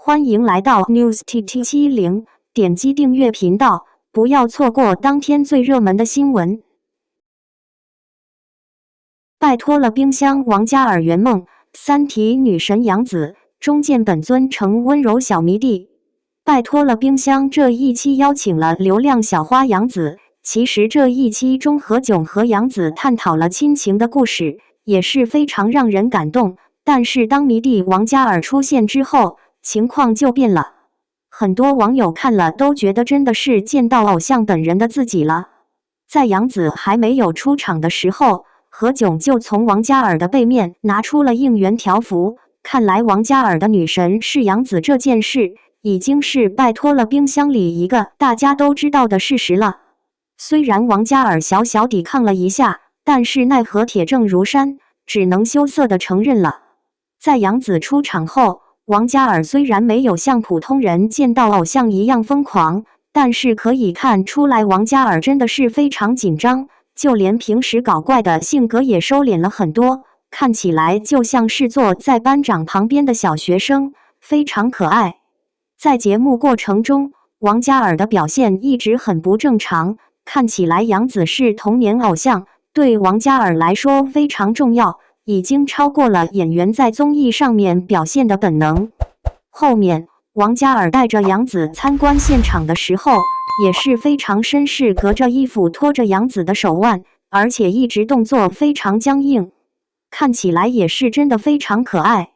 欢迎来到 News TT70，点击订阅频道，不要错过当天最热门的新闻。拜托了冰箱王嘉尔圆梦，三体女神杨紫终见本尊成温柔小迷弟。拜托了冰箱这一期邀请了流量小花杨紫，其实这一期中何炅和杨紫探讨了亲情的故事，也是非常让人感动。但是当迷弟王嘉尔出现之后，情况就变了。很多网友看了都觉得真的是见到偶像本人的自己了。在杨紫还没有出场的时候，何炅就从王嘉尔的背面拿出了应援条幅。看来王嘉尔的女神是杨紫这件事，已经是拜托了冰箱里一个大家都知道的事实了。虽然王嘉尔小小抵抗了一下，但是奈何铁证如山，只能羞涩地承认了。在杨紫出场后，王嘉尔虽然没有像普通人见到偶像一样疯狂，但是可以看出来王嘉尔真的是非常紧张，就连平时搞怪的性格也收敛了很多，看起来就像是坐在班长旁边的小学生，非常可爱。在节目过程中，王嘉尔的表现一直很不正常，看起来杨紫是童年偶像，对王嘉尔来说非常重要，已经超过了演员在综艺上面表现的本能。后面王嘉尔带着杨紫参观现场的时候，也是非常绅士，隔着衣服拖着杨紫的手腕，而且一直动作非常僵硬，看起来也是真的非常可爱。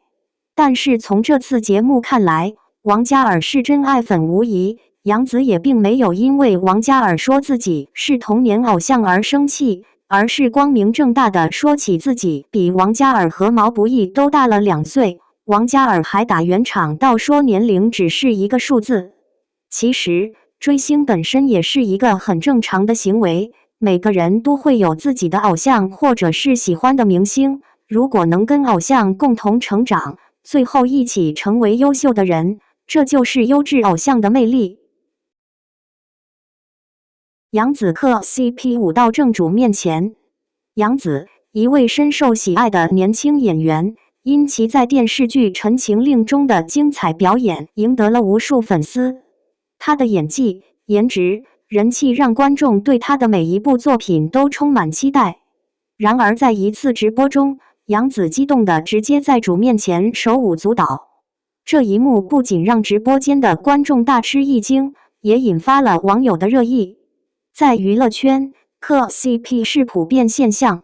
但是从这次节目看来，王嘉尔是真爱粉无疑，杨紫也并没有因为王嘉尔说自己是童年偶像而生气，而是光明正大的说起自己比王嘉尔和毛不易都大了2岁。王嘉尔还打圆场道说年龄只是一个数字。其实追星本身也是一个很正常的行为，每个人都会有自己的偶像或者是喜欢的明星，如果能跟偶像共同成长，最后一起成为优秀的人，这就是优质偶像的魅力。杨紫磕 CP 舞到正主面前。杨紫，一位深受喜爱的年轻演员，因其在电视剧《陈情令》中的精彩表演，赢得了无数粉丝。她的演技、颜值、人气让观众对她的每一部作品都充满期待。然而在一次直播中，杨紫激动地直接在主面前手舞足蹈，这一幕不仅让直播间的观众大吃一惊，也引发了网友的热议。在娱乐圈，磕 CP 是普遍现象，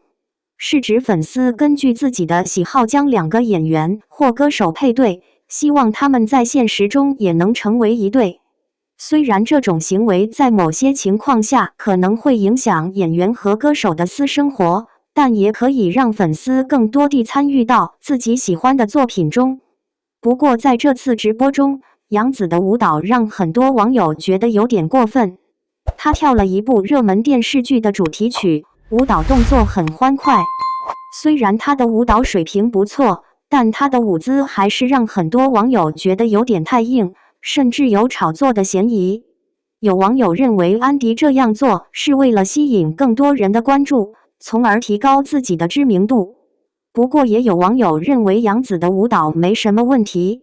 是指粉丝根据自己的喜好将2个演员或歌手配对，希望他们在现实中也能成为一对。虽然这种行为在某些情况下可能会影响演员和歌手的私生活，但也可以让粉丝更多地参与到自己喜欢的作品中。不过在这次直播中，杨紫的舞蹈让很多网友觉得有点过分。她跳了一部热门电视剧的主题曲，舞蹈动作很欢快。虽然她的舞蹈水平不错，但她的舞姿还是让很多网友觉得有点太硬，甚至有炒作的嫌疑。有网友认为安迪这样做是为了吸引更多人的关注，从而提高自己的知名度。不过也有网友认为杨紫的舞蹈没什么问题，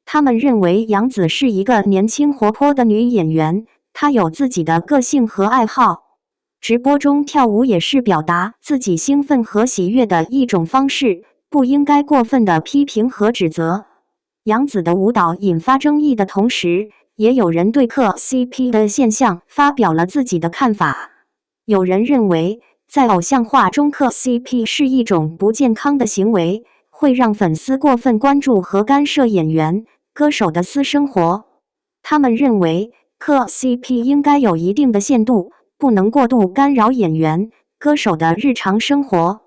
他们认为杨紫是一个年轻活泼的女演员，她有自己的个性和爱好，直播中跳舞也是表达自己兴奋和喜悦的一种方式，不应该过分的批评和指责。杨紫的舞蹈引发争议的同时，也有人对磕 CP 的现象发表了自己的看法。有人认为，在偶像化中磕 CP 是一种不健康的行为，会让粉丝过分关注和干涉演员、歌手的私生活。他们认为，磕 CP 应该有一定的限度，不能过度干扰演员、歌手的日常生活。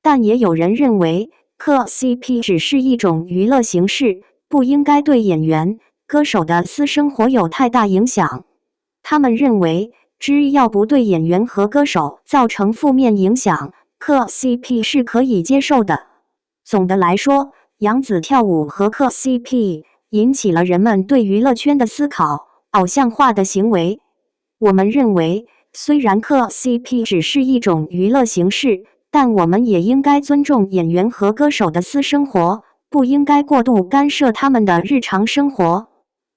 但也有人认为，磕 CP 只是一种娱乐形式，不应该对演员、歌手的私生活有太大影响。他们认为，只要不对演员和歌手造成负面影响，磕 CP 是可以接受的。总的来说，杨紫跳舞和磕 CP 引起了人们对娱乐圈的思考，偶像化的行为。我们认为，虽然磕 CP 只是一种娱乐形式，但我们也应该尊重演员和歌手的私生活，不应该过度干涉他们的日常生活。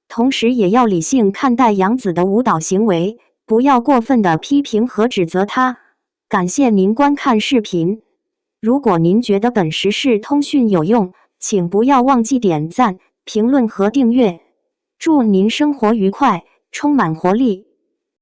同时也要理性看待杨子的舞蹈行为，不要过分的批评和指责他。感谢您观看视频。如果您觉得本时事通讯有用，请不要忘记点赞、评论和订阅。祝您生活愉快，充满活力。